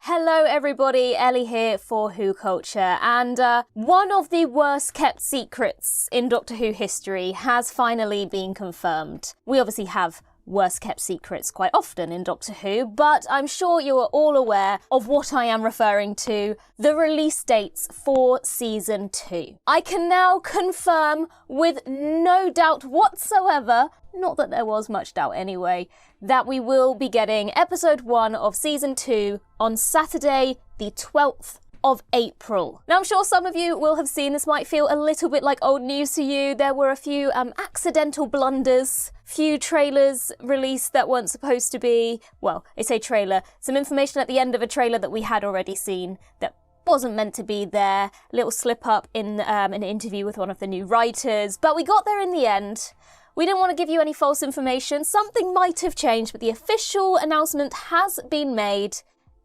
Hello everybody, Ellie here for WhoCulture, and one of the worst kept secrets in Doctor Who history has finally been confirmed. We obviously have worst kept secrets quite often in Doctor Who, but I'm sure you are all aware of what I am referring to, the release dates for Season 2. I can now confirm with no doubt whatsoever, not that there was much doubt anyway, that we will be getting episode 1 of Season 2 on Saturday, the 12th of April. Now, I'm sure some of you will have seen this, might feel a little bit like old news to you. There were a few accidental blunders, few trailers released that weren't supposed to be, well, I say trailer, some information at the end of a trailer that we had already seen that wasn't meant to be there, a little slip up in an interview with one of the new writers, but we got there in the end. We didn't want to give you any false information. Something might have changed, but the official announcement has been made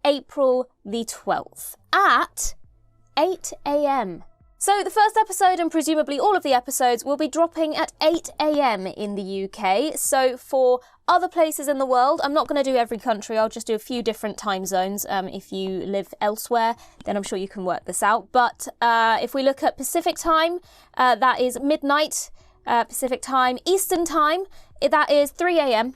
April the 12th at 8 a.m. So the first episode and presumably all of the episodes will be dropping at 8 a.m. in the UK. So for other places in the world, I'm not going to do every country, I'll just do a few different time zones. If you live elsewhere, then I'm sure you can work this out. But if we look at Pacific time, that is midnight Pacific time. Eastern time, that is 3 a.m.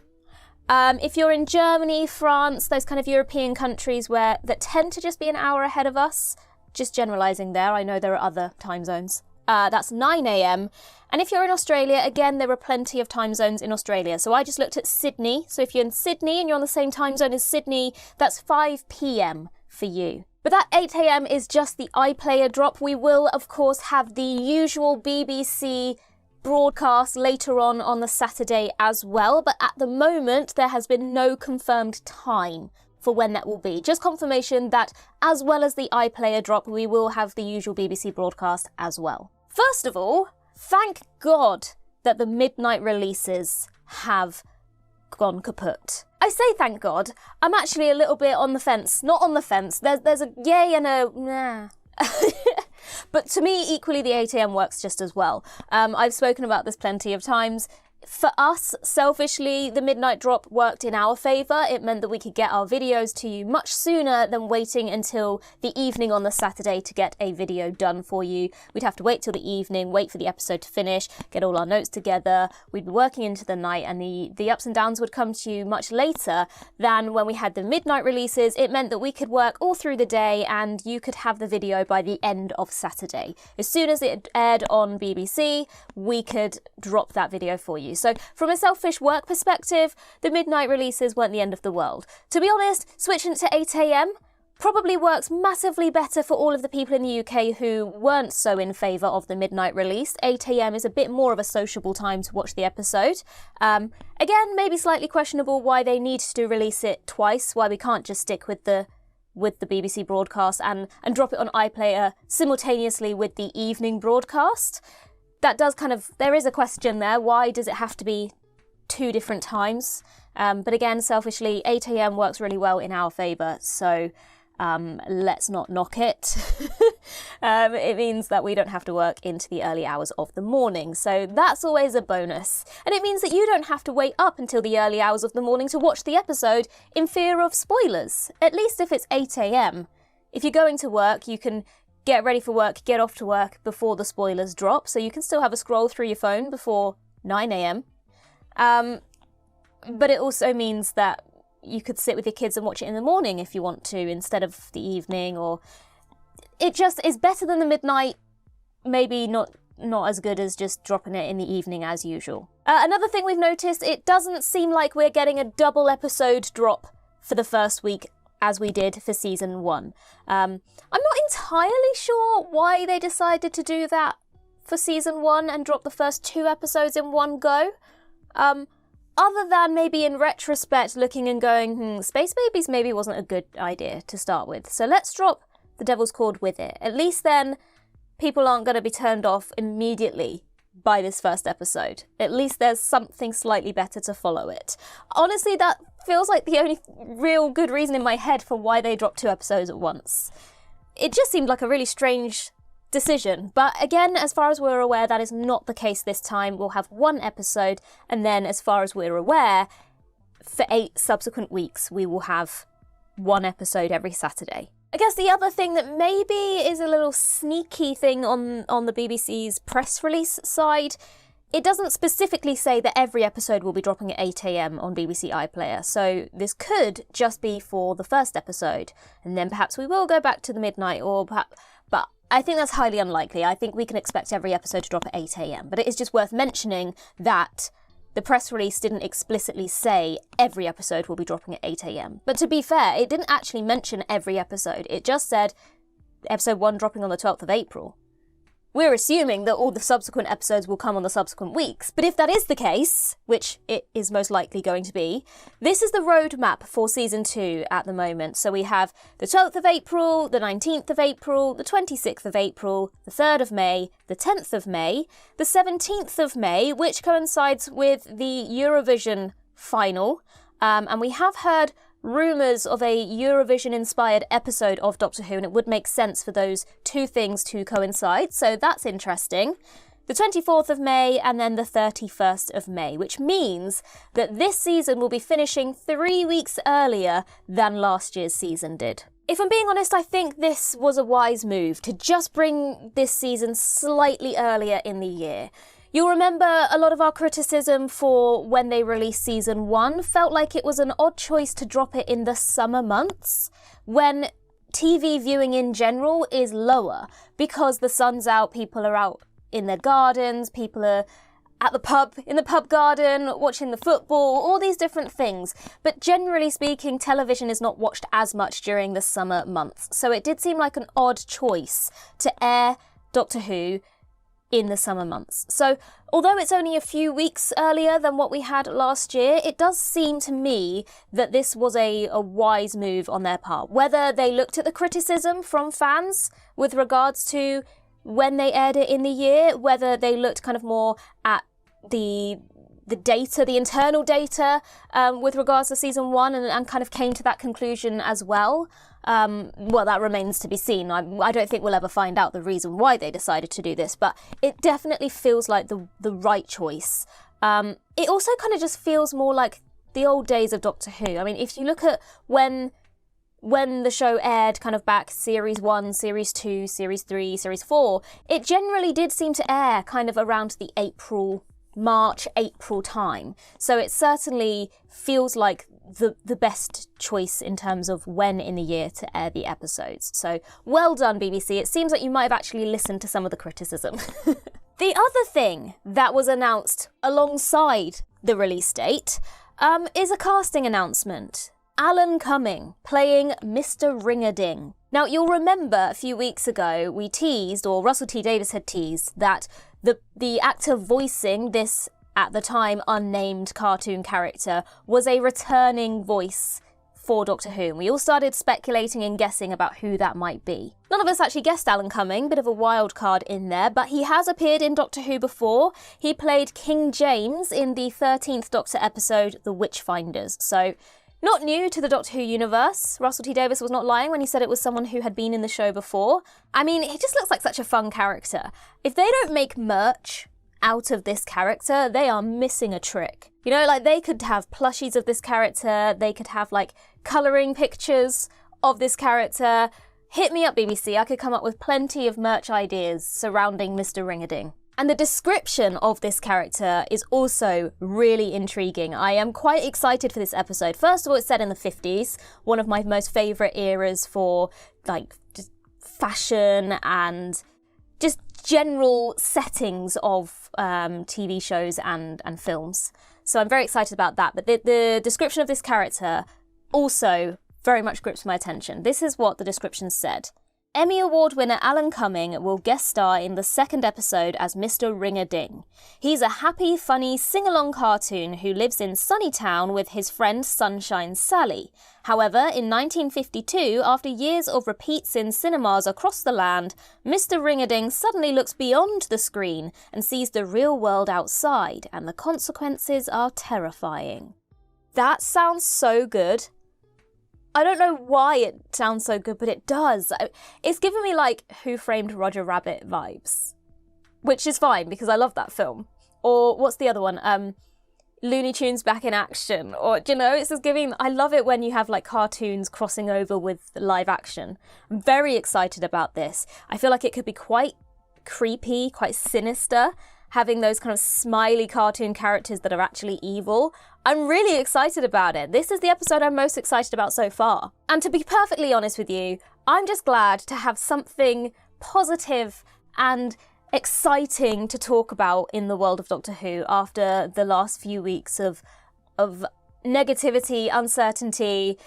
If you're in Germany, France, those kind of European countries that tend to just be an hour ahead of us, just generalising there, I know there are other time zones, that's 9 a.m. And if you're in Australia, again, there are plenty of time zones in Australia. So I just looked at Sydney. So if you're in Sydney and you're on the same time zone as Sydney, that's 5 p.m. for you. But that 8 a.m. is just the iPlayer drop. We will, of course, have the usual BBC broadcast later on the Saturday as well, but at the moment there has been no confirmed time for when that will be. Just confirmation that as well as the iPlayer drop, we will have the usual BBC broadcast as well. First of all, thank God that the midnight releases have gone kaput. I say thank God. I'm actually a little bit on the fence. Not on the fence. There's a yay and a nah. But to me, equally, the 8 a.m. works just as well. I've spoken about this plenty of times. For us, selfishly, the midnight drop worked in our favour. It meant that we could get our videos to you much sooner than waiting until the evening on the Saturday to get a video done for you. We'd have to wait till the evening, wait for the episode to finish, get all our notes together. We'd be working into the night, and the ups and downs would come to you much later than when we had the midnight releases. It meant that we could work all through the day and you could have the video by the end of Saturday. As soon as it aired on BBC, we could drop that video for you. So from a selfish work perspective, the midnight releases weren't the end of the world. To be honest, switching to 8 a.m. probably works massively better for all of the people in the UK who weren't so in favour of the midnight release. 8 a.m. is a bit more of a sociable time to watch the episode. Again, maybe slightly questionable why they need to release it twice, why we can't just stick with the BBC broadcast and drop it on iPlayer simultaneously with the evening broadcast. That does there is a question there. Why does it have to be two different times? But again, selfishly, 8 a.m. works really well in our favour, so let's not knock it. It means that we don't have to work into the early hours of the morning, so that's always a bonus. And it means that you don't have to wait up until the early hours of the morning to watch the episode in fear of spoilers, at least if it's 8 a.m. If you're going to work, you can get ready for work, get off to work before the spoilers drop, so you can still have a scroll through your phone before 9 a.m. But it also means that you could sit with your kids and watch it in the morning if you want to, instead of the evening, or it just is better than the midnight, maybe not as good as just dropping it in the evening as usual. Another thing we've noticed, it doesn't seem like we're getting a double episode drop for the first week as we did for Season 1. I'm not entirely sure why they decided to do that for Season 1 and drop the first 2 episodes in one go. Other than maybe in retrospect looking and going, Space Babies maybe wasn't a good idea to start with. So let's drop The Devil's Cord with it. At least then people aren't going to be turned off immediately by this first episode. At least there's something slightly better to follow it. Honestly, that feels like the only real good reason in my head for why they dropped 2 episodes at once. It just seemed like a really strange decision. But again, as far as we're aware, that is not the case this time. We'll have 1 episode, and then as far as we're aware, for 8 subsequent weeks, we will have one episode every Saturday. I guess the other thing that maybe is a little sneaky thing on the BBC's press release side, it doesn't specifically say that every episode will be dropping at 8 a.m. on BBC iPlayer, so this could just be for the first episode, and then perhaps we will go back to the midnight, but I think that's highly unlikely. I think we can expect every episode to drop at 8 a.m, but it is just worth mentioning that the press release didn't explicitly say every episode will be dropping at 8 a.m. But to be fair, it didn't actually mention every episode, it just said episode 1 dropping on the 12th of April. We're assuming that all the subsequent episodes will come on the subsequent weeks, but if that is the case, which it is most likely going to be, this is the roadmap for season 2 at the moment. So we have the 12th of April, the 19th of April, the 26th of April, the 3rd of May, the 10th of May, the 17th of May, which coincides with the Eurovision final, and we have heard rumours of a Eurovision-inspired episode of Doctor Who, and it would make sense for those two things to coincide, so that's interesting. The 24th of May and then the 31st of May, which means that this season will be finishing 3 weeks earlier than last year's season did. If I'm being honest, I think this was a wise move to just bring this season slightly earlier in the year. You'll remember a lot of our criticism for when they released season 1 felt like it was an odd choice to drop it in the summer months, when TV viewing in general is lower because the sun's out, people are out in their gardens, people are at the pub, in the pub garden, watching the football, all these different things. But generally speaking, television is not watched as much during the summer months. So it did seem like an odd choice to air Doctor Who in the summer months. So although it's only a few weeks earlier than what we had last year, it does seem to me that this was a wise move on their part. Whether they looked at the criticism from fans with regards to when they aired it in the year, whether they looked kind of more at the data, the internal data with regards to season 1 and kind of came to that conclusion as well. Well, that remains to be seen. I don't think we'll ever find out the reason why they decided to do this, but it definitely feels like the right choice. It also kind of just feels more like the old days of Doctor Who. I mean, if you look at when the show aired kind of back series 1, series 2, series 3, series 4, it generally did seem to air kind of around the March, April time. So it certainly feels like the best choice in terms of when in the year to air the episodes. So well done, BBC. It seems like you might have actually listened to some of the criticism. The other thing that was announced alongside the release date is a casting announcement. Alan Cumming playing Mr. Ring-a-Ding. Now, you'll remember a few weeks ago we teased, or Russell T Davies had teased, that the actor voicing this, at the time, unnamed cartoon character was a returning voice for Doctor Who. And we all started speculating and guessing about who that might be. None of us actually guessed Alan Cumming, bit of a wild card in there, but he has appeared in Doctor Who before. He played King James in the 13th Doctor episode, The Witchfinders. So not new to the Doctor Who universe. Russell T Davies was not lying when he said it was someone who had been in the show before. I mean, he just looks like such a fun character. If they don't make merch out of this character, they are missing a trick. You know, like, they could have plushies of this character, they could have, like, colouring pictures of this character. Hit me up, BBC, I could come up with plenty of merch ideas surrounding Mr. Ring-a-Ding. And the description of this character is also really intriguing. I am quite excited for this episode. First of all, it's set in the 50s, one of my most favourite eras for, like, just fashion and just general settings of TV shows and films. So I'm very excited about that. But the description of this character also very much grips my attention. This is what the description said. Emmy Award winner Alan Cumming will guest star in the second episode as Mr. Ring-a-Ding. He's a happy, funny, sing-along cartoon who lives in Sunnytown with his friend Sunshine Sally. However, in 1952, after years of repeats in cinemas across the land, Mr. Ring-a-Ding suddenly looks beyond the screen and sees the real world outside, and the consequences are terrifying. That sounds so good. I don't know why it sounds so good, but it does. It's given me, like, Who Framed Roger Rabbit vibes, which is fine because I love that film. Or what's the other one? Looney Tunes back in action, or, do you know, it's just giving, I love it when you have like cartoons crossing over with live action. I'm very excited about this. I feel like it could be quite creepy, quite sinister, having those kind of smiley cartoon characters that are actually evil. I'm really excited about it. This is the episode I'm most excited about so far. And to be perfectly honest with you, I'm just glad to have something positive and exciting to talk about in the world of Doctor Who after the last few weeks of negativity, uncertainty.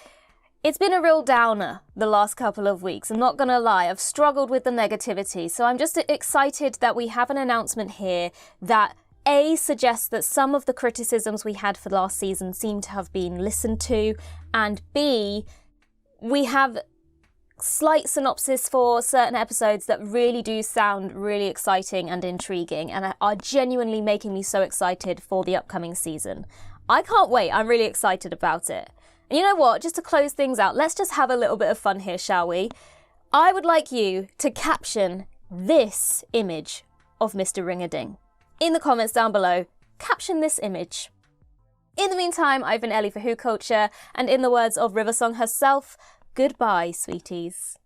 It's been a real downer the last couple of weeks. I'm not gonna lie, I've struggled with the negativity. So I'm just excited that we have an announcement here that A, suggests that some of the criticisms we had for last season seem to have been listened to, and B, we have slight synopsis for certain episodes that really do sound really exciting and intriguing and are genuinely making me so excited for the upcoming season. I can't wait. I'm really excited about it. And you know what? Just to close things out, let's just have a little bit of fun here, shall we? I would like you to caption this image of Mr. Ring-a-Ding. In the comments down below, caption this image. In the meantime, I've been Ellie for WhoCulture, and in the words of Riversong herself, goodbye, sweeties.